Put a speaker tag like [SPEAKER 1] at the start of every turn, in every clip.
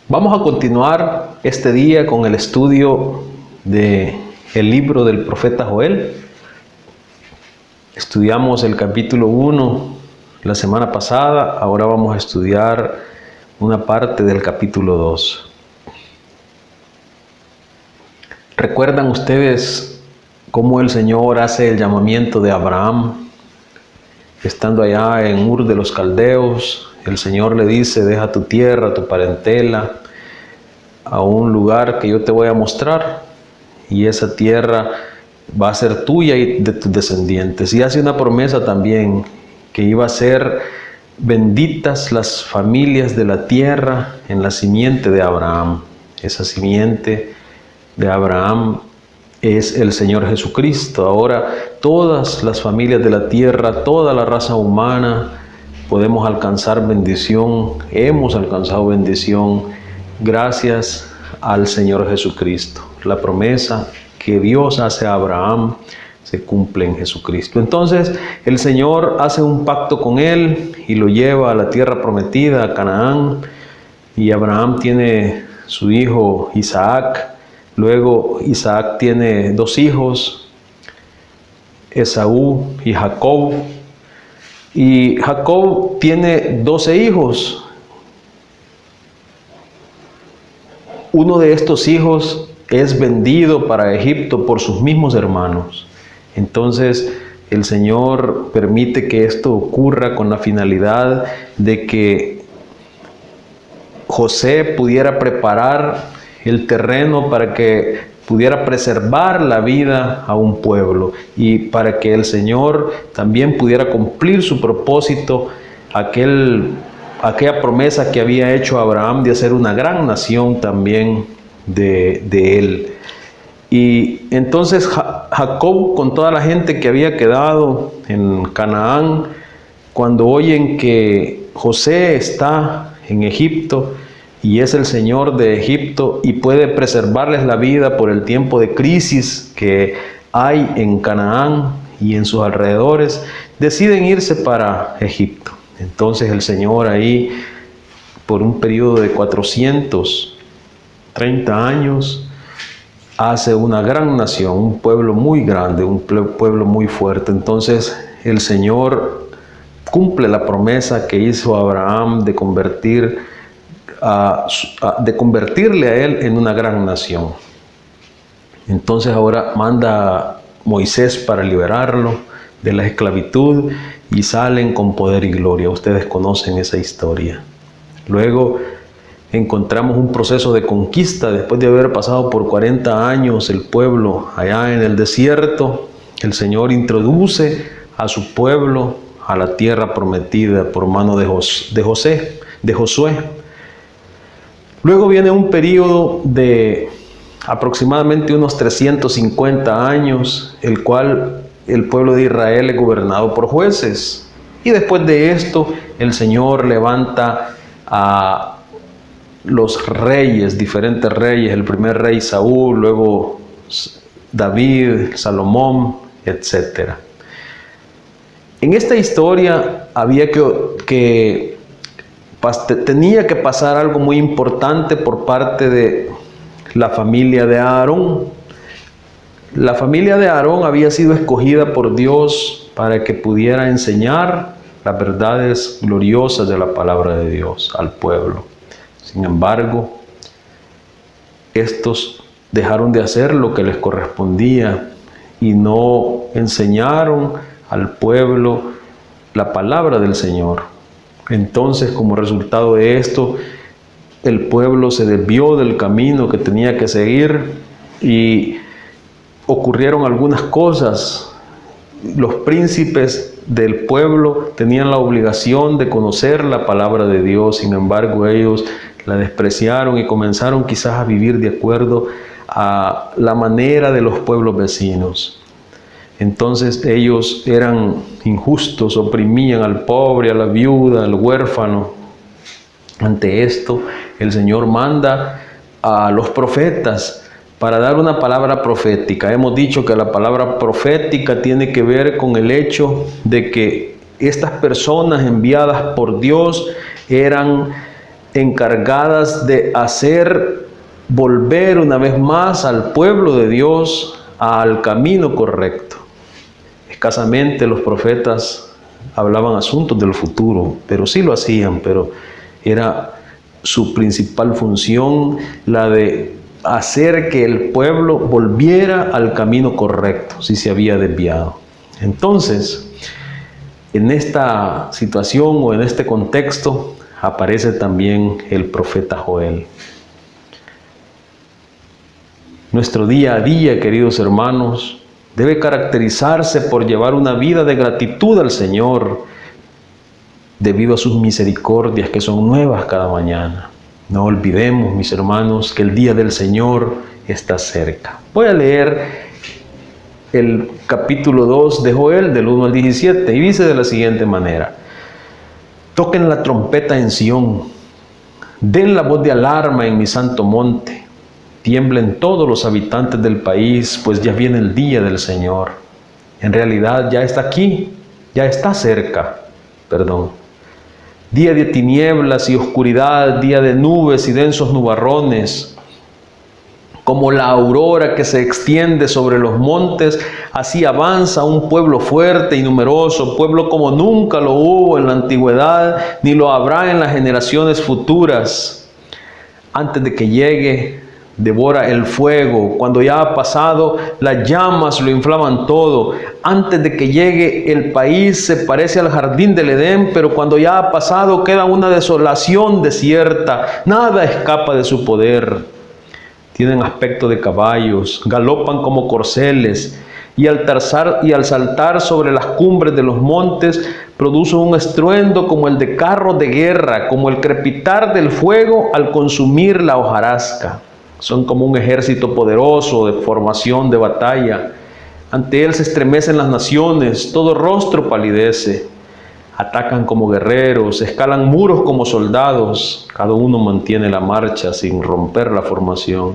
[SPEAKER 1] Vamos a continuar este día con el estudio del libro del profeta Joel. Estudiamos el capítulo 1 la semana pasada, ahora vamos a estudiar una parte del capítulo 2. ¿Recuerdan ustedes cómo el Señor hace el llamamiento de Abraham? Estando allá en Ur de los Caldeos, el Señor le dice: deja tu tierra, tu parentela, a un lugar que yo te voy a mostrar, y esa tierra va a ser tuya y de tus descendientes. Y hace una promesa también, que iba a ser benditas las familias de la tierra en la simiente de Abraham. Esa simiente de Abraham es el Señor Jesucristo. Ahora todas las familias de la tierra, toda la raza humana, podemos alcanzar bendición, hemos alcanzado bendición gracias al Señor Jesucristo. La promesa que Dios hace a Abraham se cumple en Jesucristo. Entonces el Señor hace un pacto con él y lo lleva a la tierra prometida, a Canaán, y Abraham tiene su hijo Isaac. Luego Isaac tiene dos hijos, Esaú y Jacob. Y Jacob tiene 12 hijos. Uno de estos hijos es vendido para Egipto por sus mismos hermanos. Entonces el Señor permite que esto ocurra con la finalidad de que José pudiera preparar el terreno para que pudiera preservar la vida a un pueblo, y para que el Señor también pudiera cumplir su propósito, aquella promesa que había hecho Abraham de hacer una gran nación también de él. Y entonces Jacob, con toda la gente que había quedado en Canaán, cuando oyen que José está en Egipto y es el Señor de Egipto y puede preservarles la vida por el tiempo de crisis que hay en Canaán y en sus alrededores, deciden irse para Egipto. Entonces el Señor ahí, por un periodo de 430 años, hace una gran nación, un pueblo muy grande, un pueblo muy fuerte. Entonces el Señor cumple la promesa que hizo a Abraham de convertirle a él en una gran nación. Entonces ahora manda a Moisés para liberarlo de la esclavitud, y salen con poder y gloria. Ustedes conocen esa historia. Luego encontramos un proceso de conquista. Después de haber pasado por 40 años el pueblo allá en el desierto, el Señor introduce a su pueblo a la tierra prometida por mano de Josué. Luego viene un periodo de aproximadamente unos 350 años, el cual el pueblo de Israel es gobernado por jueces. Y después de esto, el Señor levanta a los reyes, diferentes reyes. El primer rey Saúl, luego David, Salomón, etc. En esta historia tenía que pasar algo muy importante por parte de la familia de Aarón. La familia de Aarón había sido escogida por Dios para que pudiera enseñar las verdades gloriosas de la palabra de Dios al pueblo. Sin embargo, estos dejaron de hacer lo que les correspondía y no enseñaron al pueblo la palabra del Señor. Entonces, como resultado de esto, el pueblo se desvió del camino que tenía que seguir y ocurrieron algunas cosas. Los príncipes del pueblo tenían la obligación de conocer la palabra de Dios, sin embargo ellos la despreciaron y comenzaron quizás a vivir de acuerdo a la manera de los pueblos vecinos. Entonces ellos eran injustos, oprimían al pobre, a la viuda, al huérfano. Ante esto, el Señor manda a los profetas para dar una palabra profética. Hemos dicho que la palabra profética tiene que ver con el hecho de que estas personas enviadas por Dios eran encargadas de hacer volver una vez más al pueblo de Dios al camino correcto. Escasamente los profetas hablaban asuntos del futuro, pero sí lo hacían, pero era su principal función la de hacer que el pueblo volviera al camino correcto, si se había desviado. Entonces, en esta situación o en este contexto, aparece también el profeta Joel. Nuestro día a día, queridos hermanos, debe caracterizarse por llevar una vida de gratitud al Señor, debido a sus misericordias que son nuevas cada mañana. No olvidemos, mis hermanos, que el día del Señor está cerca. Voy a leer el capítulo 2 de Joel, del 1 al 17, y dice de la siguiente manera: toquen la trompeta en Sión, den la voz de alarma en mi santo monte, tiemblen todos los habitantes del país, pues ya viene el día del Señor. En realidad ya está aquí, ya está cerca, Día de tinieblas y oscuridad, día de nubes y densos nubarrones. Como la aurora que se extiende sobre los montes, así avanza un pueblo fuerte y numeroso, pueblo como nunca lo hubo en la antigüedad, ni lo habrá en las generaciones futuras. Antes de que llegue, devora el fuego. Cuando ya ha pasado, las llamas lo inflaman todo. Antes de que llegue, el país se parece al jardín del Edén, pero cuando ya ha pasado, queda una desolación desierta. Nada escapa de su poder. Tienen aspecto de caballos, galopan como corceles, y al saltar sobre las cumbres de los montes, producen un estruendo como el de carros de guerra, como el crepitar del fuego al consumir la hojarasca. Son como un ejército poderoso de formación de batalla. Ante él se estremecen las naciones, todo rostro palidece. Atacan como guerreros, escalan muros como soldados. Cada uno mantiene la marcha sin romper la formación.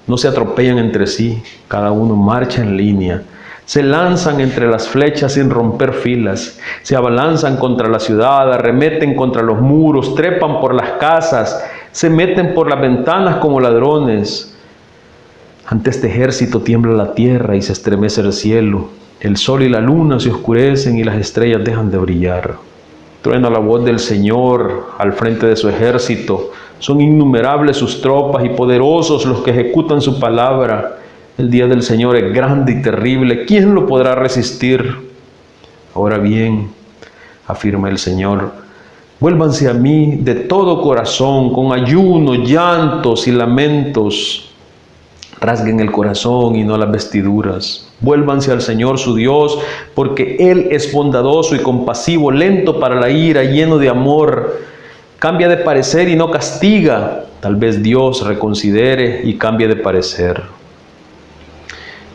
[SPEAKER 1] No se atropellan entre sí, cada uno marcha en línea. Se lanzan entre las flechas sin romper filas. Se abalanzan contra la ciudad, arremeten contra los muros, trepan por las casas, se meten por las ventanas como ladrones. Ante este ejército tiembla la tierra y se estremece el cielo. El sol y la luna se oscurecen y las estrellas dejan de brillar. Truena la voz del Señor al frente de su ejército. Son innumerables sus tropas y poderosos los que ejecutan su palabra. El día del Señor es grande y terrible. ¿Quién lo podrá resistir? Ahora bien, afirma el Señor, vuélvanse a mí de todo corazón, con ayuno, llantos y lamentos. Rasguen el corazón y no las vestiduras. Vuélvanse al Señor su Dios, porque Él es bondadoso y compasivo, lento para la ira, lleno de amor. Cambia de parecer y no castiga. Tal vez Dios reconsidere y cambie de parecer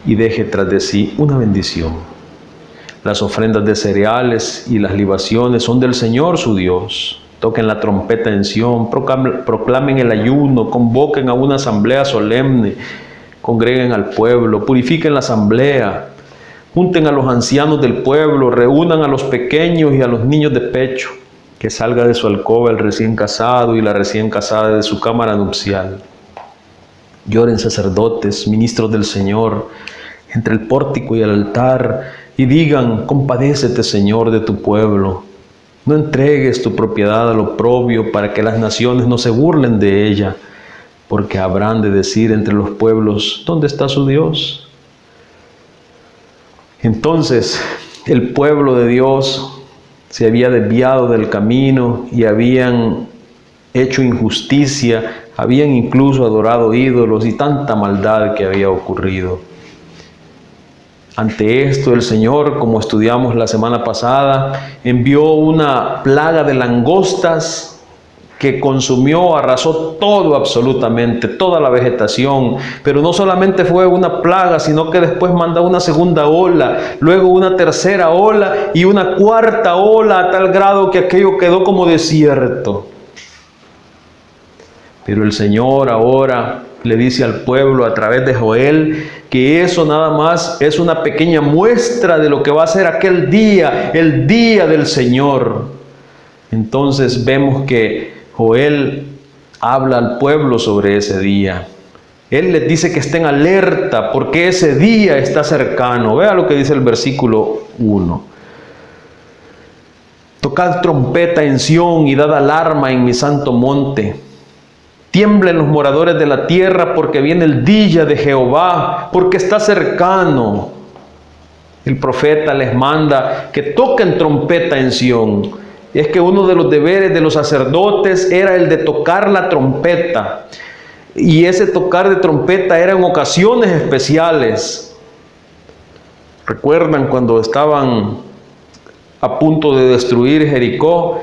[SPEAKER 1] y deje tras de sí una bendición. Las ofrendas de cereales y las libaciones son del Señor su Dios. Toquen la trompeta en Sión, proclamen el ayuno, convoquen a una asamblea solemne, congreguen al pueblo, purifiquen la asamblea, junten a los ancianos del pueblo, reúnan a los pequeños y a los niños de pecho, que salga de su alcoba el recién casado y la recién casada de su cámara nupcial. Lloren sacerdotes, ministros del Señor, entre el pórtico y el altar, y digan, compadécete, Señor, de tu pueblo. No entregues tu propiedad al oprobio para que las naciones no se burlen de ella, porque habrán de decir entre los pueblos, ¿dónde está su Dios? Entonces, el pueblo de Dios se había desviado del camino y habían hecho injusticia, habían incluso adorado ídolos y tanta maldad que había ocurrido. Ante esto, el Señor, como estudiamos la semana pasada, envió una plaga de langostas que consumió, arrasó todo absolutamente, toda la vegetación. Pero no solamente fue una plaga, sino que después mandó una segunda ola, luego una tercera ola y una cuarta ola, a tal grado que aquello quedó como desierto. Pero el Señor ahora le dice al pueblo a través de Joel que eso nada más es una pequeña muestra de lo que va a ser aquel día, el día del Señor. Entonces vemos que Joel habla al pueblo sobre ese día. Él les dice que estén alerta porque ese día está cercano. Vea lo que dice el versículo 1. Tocad trompeta en Sión y dad alarma en mi santo monte. Tiemblen los moradores de la tierra porque viene el día de Jehová, porque está cercano. El profeta les manda que toquen trompeta en Sión. Es que uno de los deberes de los sacerdotes era el de tocar la trompeta. Y ese tocar de trompeta era en ocasiones especiales. ¿Recuerdan cuando estaban a punto de destruir Jericó?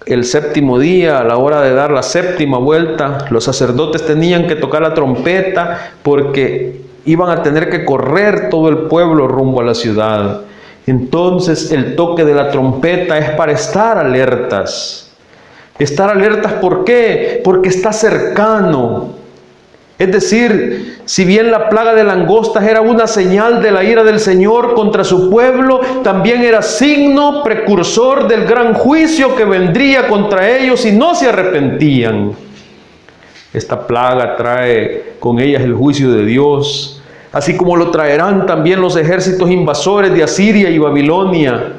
[SPEAKER 1] El séptimo día, a la hora de dar la séptima vuelta, los sacerdotes tenían que tocar la trompeta porque iban a tener que correr todo el pueblo rumbo a la ciudad. Entonces el toque de la trompeta es para estar alertas. Estar alertas, ¿por qué? Porque está cercano. Es decir, si bien la plaga de langostas era una señal de la ira del Señor contra su pueblo, también era signo precursor del gran juicio que vendría contra ellos si no se arrepentían. Esta plaga trae con ellas el juicio de Dios, así como lo traerán también los ejércitos invasores de Asiria y Babilonia.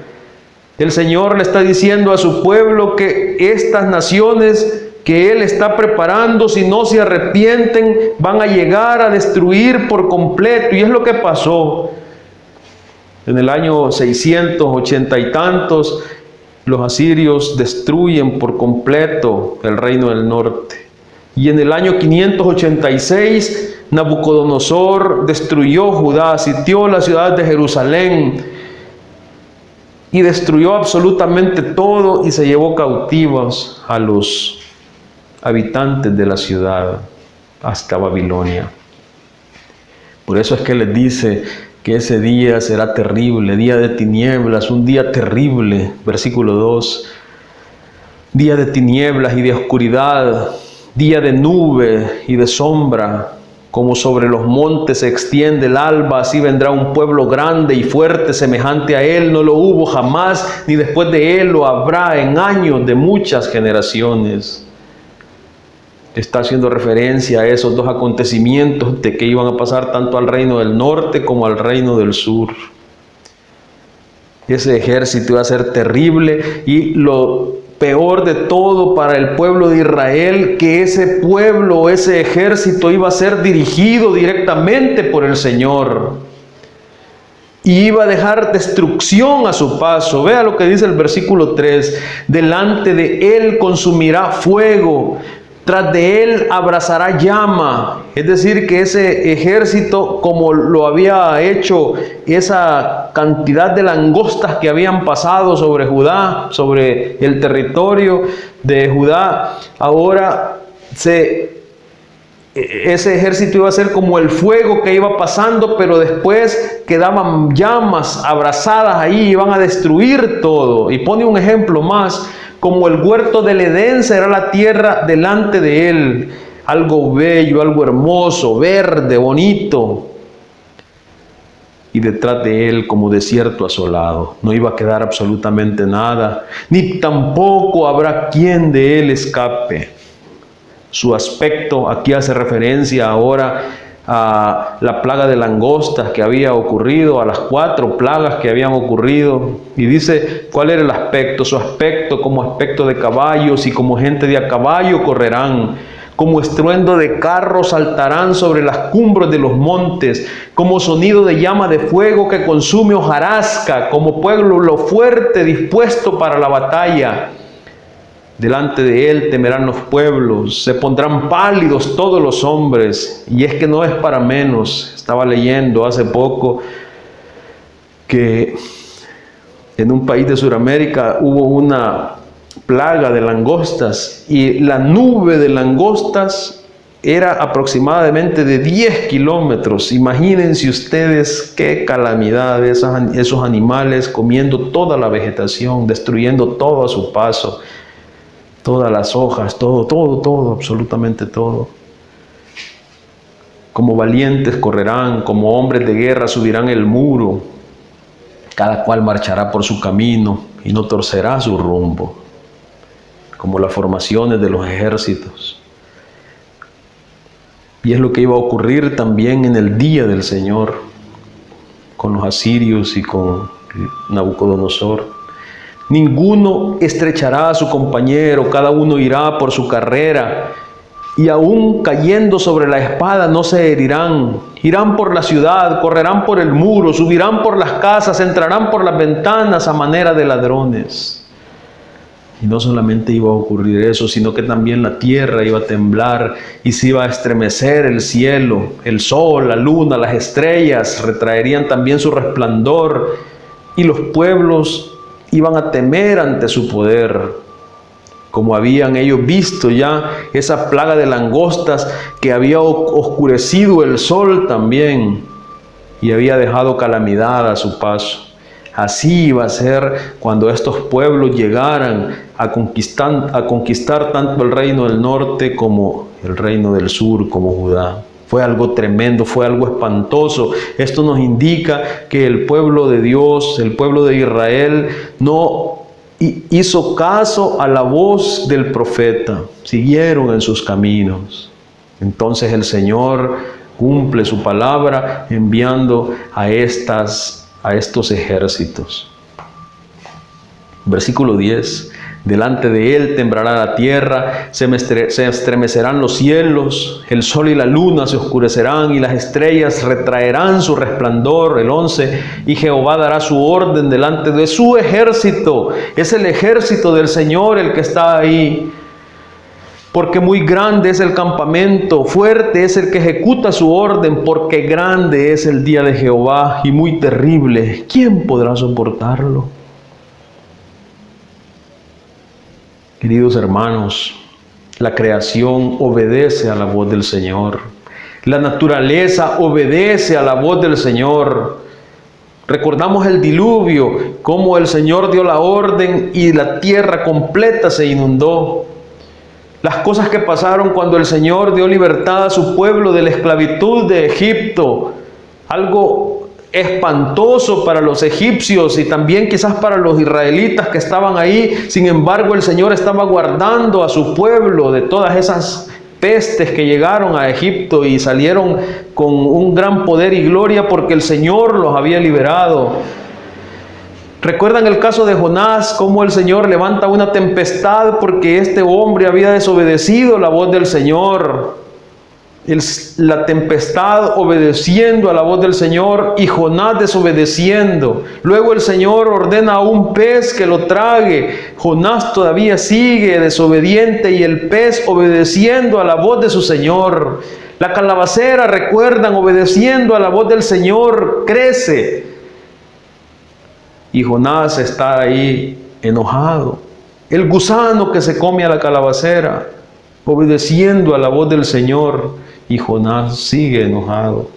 [SPEAKER 1] El Señor le está diciendo a su pueblo que estas naciones que Él está preparando, si no se arrepienten, van a llegar a destruir por completo. Y es lo que pasó. En el año 680 y tantos, los asirios destruyen por completo el reino del norte. Y en el año 586, Nabucodonosor destruyó Judá, sitió la ciudad de Jerusalén y destruyó absolutamente todo y se llevó cautivos a los habitantes de la ciudad hasta Babilonia. Por eso es que les dice que ese día será terrible, día de tinieblas, un día terrible. Versículo 2, día de tinieblas y de oscuridad, día de nube y de sombra, como sobre los montes se extiende el alba, así vendrá un pueblo grande y fuerte semejante a él, no lo hubo jamás, ni después de él lo habrá en años de muchas generaciones. Está haciendo referencia a esos dos acontecimientos de que iban a pasar tanto al reino del norte como al reino del sur. Ese ejército iba a ser terrible y lo peor de todo para el pueblo de Israel, que ese pueblo, ese ejército iba a ser dirigido directamente por el Señor. Y iba a dejar destrucción a su paso. Vea lo que dice el versículo 3. Delante de él consumirá fuego. Tras de él abrazará llama. Es decir, que ese ejército, como lo había hecho esa cantidad de langostas que habían pasado sobre Judá, sobre el territorio de Judá, ahora ese ejército iba a ser como el fuego que iba pasando, pero después quedaban llamas abrazadas ahí y iban a destruir todo. Y pone un ejemplo más. Como el huerto del Edén será la tierra delante de él, algo bello, algo hermoso, verde, bonito. Y detrás de él como desierto asolado. No iba a quedar absolutamente nada, ni tampoco habrá quien de él escape. Su aspecto, aquí hace referencia ahora a la plaga de langostas que había ocurrido, a las 4 plagas que habían ocurrido, y dice cuál era el aspecto. Su aspecto como aspecto de caballos, y como gente de a caballo correrán, como estruendo de carros saltarán sobre las cumbres de los montes, como sonido de llama de fuego que consume hojarasca, como pueblo fuerte dispuesto para la batalla. Delante de él temerán los pueblos, se pondrán pálidos todos los hombres. Y es que no es para menos. Estaba leyendo hace poco que en un país de Sudamérica hubo una plaga de langostas y la nube de langostas era aproximadamente de 10 kilómetros. Imagínense ustedes qué calamidad, esos animales comiendo toda la vegetación, destruyendo todo a su paso. Todas las hojas, todo, absolutamente todo. Como valientes correrán, como hombres de guerra subirán el muro. Cada cual marchará por su camino y no torcerá su rumbo, como las formaciones de los ejércitos. Y es lo que iba a ocurrir también en el día del Señor, con los asirios y con Nabucodonosor. Ninguno estrechará a su compañero, cada uno irá por su carrera, y aún cayendo sobre la espada no se herirán. Irán por la ciudad, correrán por el muro, subirán por las casas, entrarán por las ventanas a manera de ladrones. Y no solamente iba a ocurrir eso, sino que también la tierra iba a temblar y se iba a estremecer el cielo, el sol, la luna, las estrellas retraerían también su resplandor, y los pueblos iban a temer ante su poder. Como habían ellos visto ya esa plaga de langostas que había oscurecido el sol también y había dejado calamidad a su paso. Así iba a ser cuando estos pueblos llegaran a conquistar tanto el reino del norte como el reino del sur, como Judá. Fue algo tremendo, fue algo espantoso. Esto nos indica que el pueblo de Dios, el pueblo de Israel, no hizo caso a la voz del profeta, siguieron en sus caminos. Entonces el Señor cumple su palabra enviando a estos ejércitos. Versículo 10. Delante de él temblará la tierra, se estremecerán los cielos, el sol y la luna se oscurecerán y las estrellas retraerán su resplandor. El 11. Y Jehová dará su orden delante de su ejército. Es el ejército del Señor el que está ahí. Porque muy grande es el campamento, fuerte es el que ejecuta su orden, porque grande es el día de Jehová y muy terrible. ¿Quién podrá soportarlo? Queridos hermanos, la creación obedece a la voz del Señor. La naturaleza obedece a la voz del Señor. Recordamos el diluvio, cómo el Señor dio la orden y la tierra completa se inundó. Las cosas que pasaron cuando el Señor dio libertad a su pueblo de la esclavitud de Egipto. Algo espantoso para los egipcios y también quizás para los israelitas que estaban ahí. Sin embargo, el Señor estaba guardando a su pueblo de todas esas pestes que llegaron a Egipto y salieron con un gran poder y gloria porque el Señor los había liberado. ¿Recuerdan el caso de Jonás? Cómo el Señor levanta una tempestad porque este hombre había desobedecido la voz del Señor. La tempestad obedeciendo a la voz del Señor y Jonás desobedeciendo. Luego el Señor ordena a un pez que lo trague. Jonás todavía sigue desobediente y el pez obedeciendo a la voz de su Señor. La calabacera, recuerdan, obedeciendo a la voz del Señor, crece. Y Jonás está ahí enojado. El gusano que se come a la calabacera, obedeciendo a la voz del Señor. Y Jonás sigue enojado.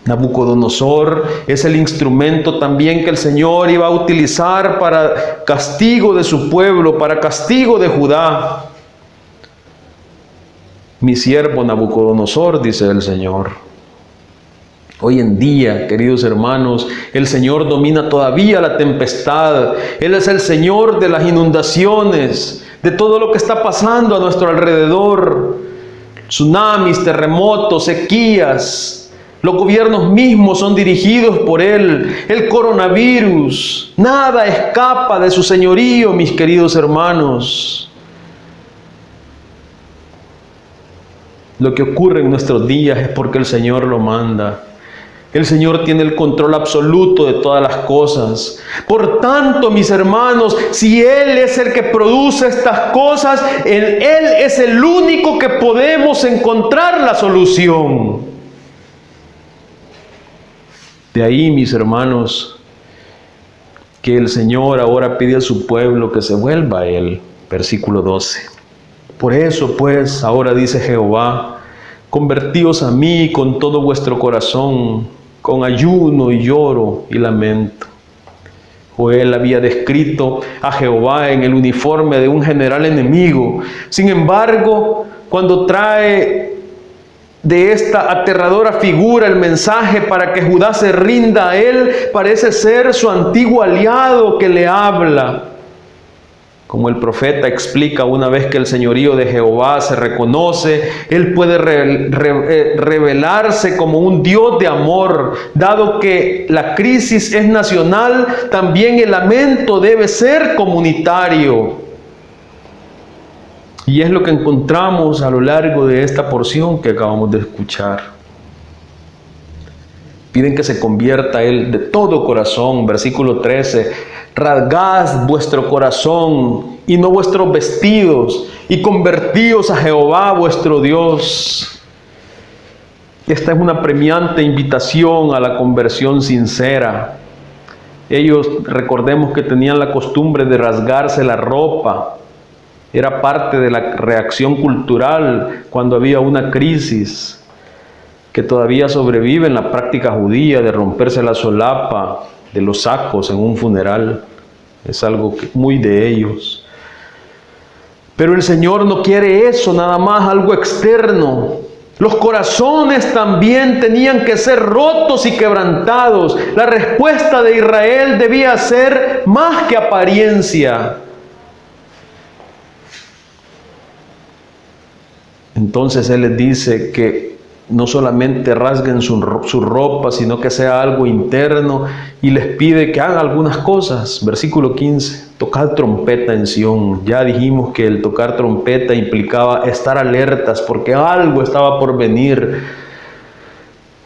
[SPEAKER 1] Nabucodonosor es el instrumento también que el Señor iba a utilizar para castigo de su pueblo, para castigo de Judá. Mi siervo Nabucodonosor, dice el Señor. Hoy en día, queridos hermanos, el Señor domina todavía la tempestad. Él es el Señor de las inundaciones, de todo lo que está pasando a nuestro alrededor. Tsunamis, terremotos, sequías. Los gobiernos mismos son dirigidos por Él. El coronavirus. Nada escapa de su señorío, mis queridos hermanos. Lo que ocurre en nuestros días es porque el Señor lo manda. El Señor tiene el control absoluto de todas las cosas. Por tanto, mis hermanos, si Él es el que produce estas cosas, en Él es el único que podemos encontrar la solución. De ahí, mis hermanos, que el Señor ahora pide a su pueblo que se vuelva a Él. Versículo 12. Por eso, pues, ahora dice Jehová, convertíos a mí con todo vuestro corazón, con ayuno y lloro y lamento. Joel había descrito a Jehová en el uniforme de un general enemigo. Sin embargo, cuando trae de esta aterradora figura, el mensaje para que Judá se rinda a él, parece ser su antiguo aliado que le habla. Como el profeta explica, una vez que el señorío de Jehová se reconoce, él puede revelarse como un Dios de amor. Dado que la crisis es nacional, también el lamento debe ser comunitario. Y es lo que encontramos a lo largo de esta porción que acabamos de escuchar. Piden que se convierta él de todo corazón. Versículo 13. Rasgad vuestro corazón y no vuestros vestidos, y convertíos a Jehová vuestro Dios. Esta es una premiante invitación a la conversión sincera. Ellos, recordemos que tenían la costumbre de rasgarse la ropa. Era parte de la reacción cultural cuando había una crisis, que todavía sobrevive en la práctica judía de romperse la solapa de los sacos en un funeral. Es algo muy de ellos. Pero el Señor no quiere eso, nada más algo externo. Los corazones también tenían que ser rotos y quebrantados. La respuesta de Israel debía ser más que apariencia. Entonces Él les dice que no solamente rasguen su ropa, sino que sea algo interno, y les pide que hagan algunas cosas. Versículo 15, tocad trompeta en Sión. Ya dijimos que el tocar trompeta implicaba estar alertas porque algo estaba por venir.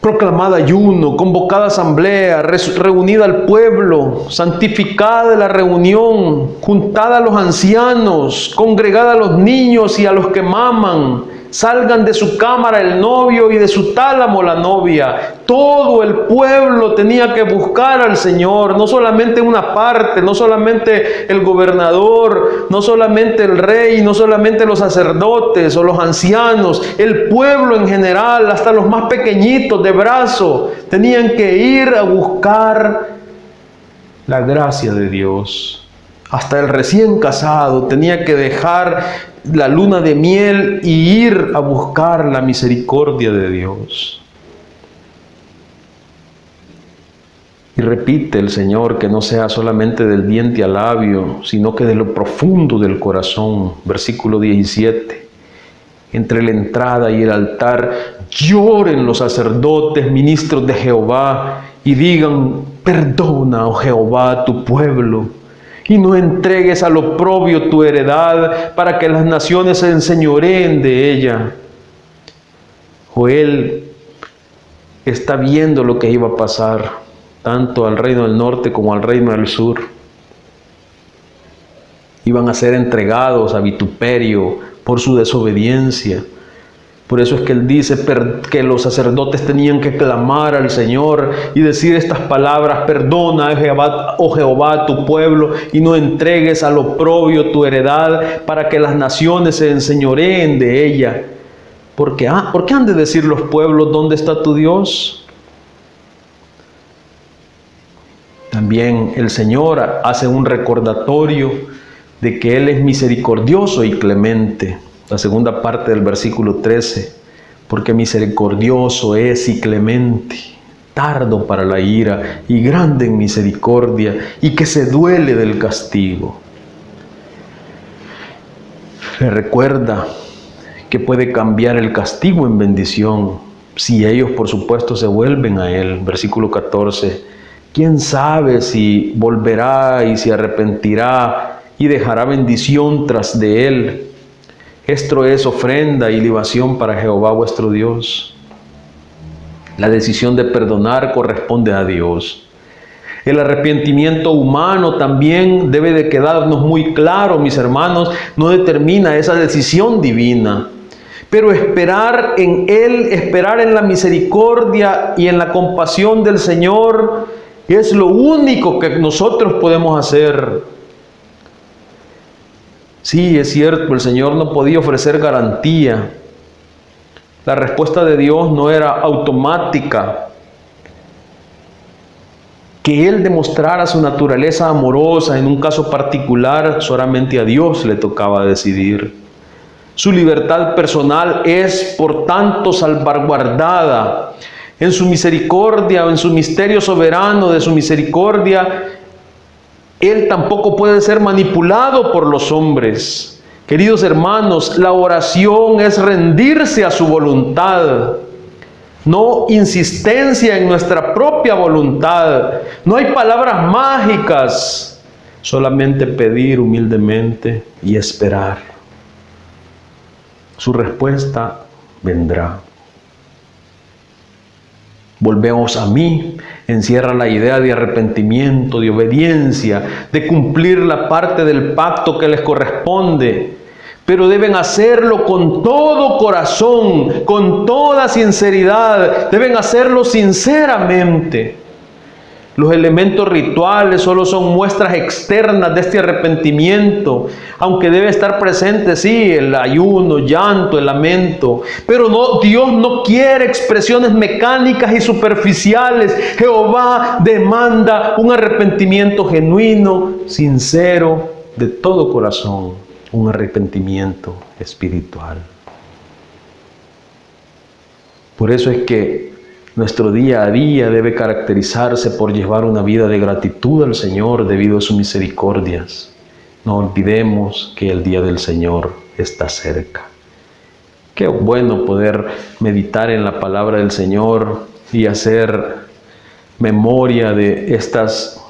[SPEAKER 1] Proclamad ayuno, convocad asamblea, reunid al pueblo, santificad la reunión, juntad a los ancianos, congregad a los niños y a los que maman. Salgan de su cámara el novio y de su tálamo la novia. Todo el pueblo tenía que buscar al Señor, no solamente una parte, no solamente el gobernador, no solamente el rey, no solamente los sacerdotes o los ancianos, el pueblo en general, hasta los más pequeñitos de brazo, tenían que ir a buscar la gracia de Dios. Hasta el recién casado tenía que dejar la luna de miel y ir a buscar la misericordia de Dios. Y repite el Señor que no sea solamente del diente al labio, sino que de lo profundo del corazón. Versículo 17. Entre la entrada y el altar lloren los sacerdotes, ministros de Jehová, y digan: perdona, oh Jehová, a tu pueblo, y no entregues al oprobio tu heredad, para que las naciones se enseñoreen de ella. Joel está viendo lo que iba a pasar, tanto al reino del norte como al reino del sur. Iban a ser entregados a vituperio por su desobediencia. Por eso es que él dice que los sacerdotes tenían que clamar al Señor y decir estas palabras: perdona, oh Jehová, a tu pueblo, y no entregues al oprobio tu heredad, para que las naciones se enseñoreen de ella. ¿Por qué han de decir los pueblos: ¿dónde está tu Dios? También el Señor hace un recordatorio de que Él es misericordioso y clemente. La segunda parte del versículo 13, porque misericordioso es y clemente, tardo para la ira y grande en misericordia, y que se duele del castigo. Le recuerda que puede cambiar el castigo en bendición, si ellos por supuesto se vuelven a Él. Versículo 14, ¿quién sabe si volverá y se arrepentirá y dejará bendición tras de Él? Esto es ofrenda y libación para Jehová vuestro Dios. La decisión de perdonar corresponde a Dios. El arrepentimiento humano también debe de quedarnos muy claro, mis hermanos, no determina esa decisión divina. Pero esperar en Él, esperar en la misericordia y en la compasión del Señor es lo único que nosotros podemos hacer. Sí, es cierto, el Señor no podía ofrecer garantía. La respuesta de Dios no era automática. Que Él demostrara su naturaleza amorosa en un caso particular, solamente a Dios le tocaba decidir. Su libertad personal es, por tanto, salvaguardada. En su misericordia o en su misterio soberano de su misericordia, Él tampoco puede ser manipulado por los hombres. Queridos hermanos, la oración es rendirse a su voluntad, no insistencia en nuestra propia voluntad. No hay palabras mágicas, solamente pedir humildemente y esperar. Su respuesta vendrá. Volvemos a mí, encierra la idea de arrepentimiento, de obediencia, de cumplir la parte del pacto que les corresponde, pero deben hacerlo con todo corazón, con toda sinceridad, deben hacerlo sinceramente. Los elementos rituales solo son muestras externas de este arrepentimiento, aunque debe estar presente, sí, el ayuno, llanto, el lamento. Pero no, Dios no quiere expresiones mecánicas y superficiales. Jehová demanda un arrepentimiento genuino, sincero, de todo corazón, un arrepentimiento espiritual. Por eso es que nuestro día a día debe caracterizarse por llevar una vida de gratitud al Señor debido a sus misericordias. No olvidemos que el día del Señor está cerca. Qué bueno poder meditar en la palabra del Señor y hacer memoria de estos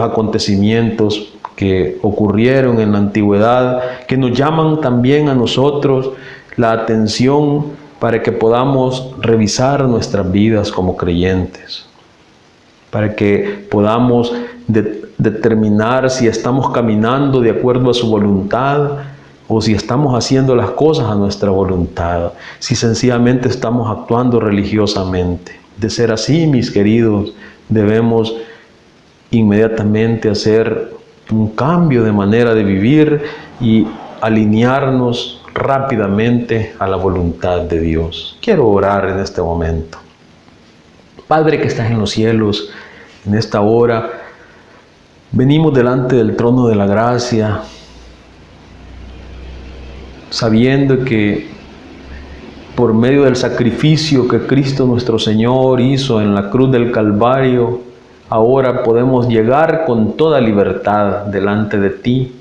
[SPEAKER 1] acontecimientos que ocurrieron en la antigüedad, que nos llaman también a nosotros la atención para que podamos revisar nuestras vidas como creyentes, para que podamos determinar si estamos caminando de acuerdo a su voluntad o si estamos haciendo las cosas a nuestra voluntad, si sencillamente estamos actuando religiosamente. De ser así, mis queridos, debemos inmediatamente hacer un cambio de manera de vivir y alinearnos rápidamente a la voluntad de Dios. Quiero orar en este momento. Padre que estás en los cielos, en esta hora venimos delante del trono de la gracia, sabiendo que por medio del sacrificio que Cristo nuestro Señor hizo en la cruz del Calvario, ahora podemos llegar con toda libertad delante de ti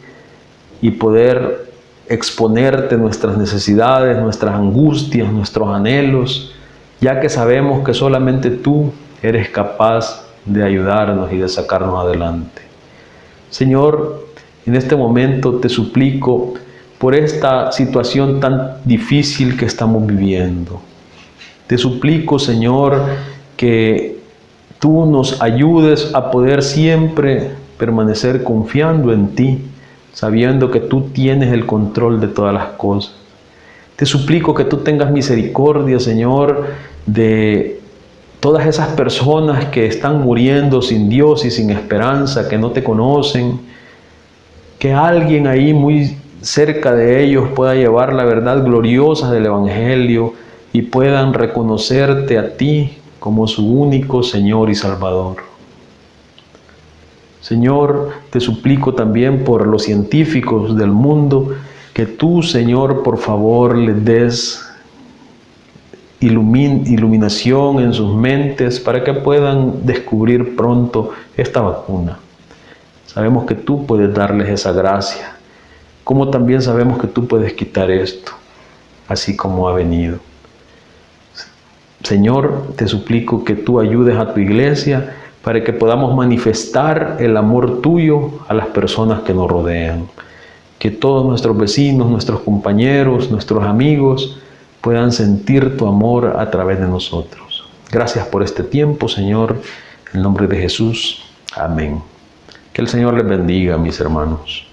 [SPEAKER 1] y poder exponerte nuestras necesidades, nuestras angustias, nuestros anhelos, ya que sabemos que solamente tú eres capaz de ayudarnos y de sacarnos adelante. Señor, en este momento te suplico por esta situación tan difícil que estamos viviendo. Te suplico, Señor, que tú nos ayudes a poder siempre permanecer confiando en ti, sabiendo que tú tienes el control de todas las cosas. Te suplico que tú tengas misericordia, Señor, de todas esas personas que están muriendo sin Dios y sin esperanza, que no te conocen, que alguien ahí muy cerca de ellos pueda llevar la verdad gloriosa del Evangelio y puedan reconocerte a ti como su único Señor y Salvador. Señor, te suplico también por los científicos del mundo, que tú, Señor, por favor, les des iluminación en sus mentes para que puedan descubrir pronto esta vacuna. Sabemos que tú puedes darles esa gracia, como también sabemos que tú puedes quitar esto, así como ha venido. Señor, te suplico que tú ayudes a tu iglesia para que podamos manifestar el amor tuyo a las personas que nos rodean. Que todos nuestros vecinos, nuestros compañeros, nuestros amigos puedan sentir tu amor a través de nosotros. Gracias por este tiempo, Señor. En el nombre de Jesús. Amén. Que el Señor les bendiga, mis hermanos.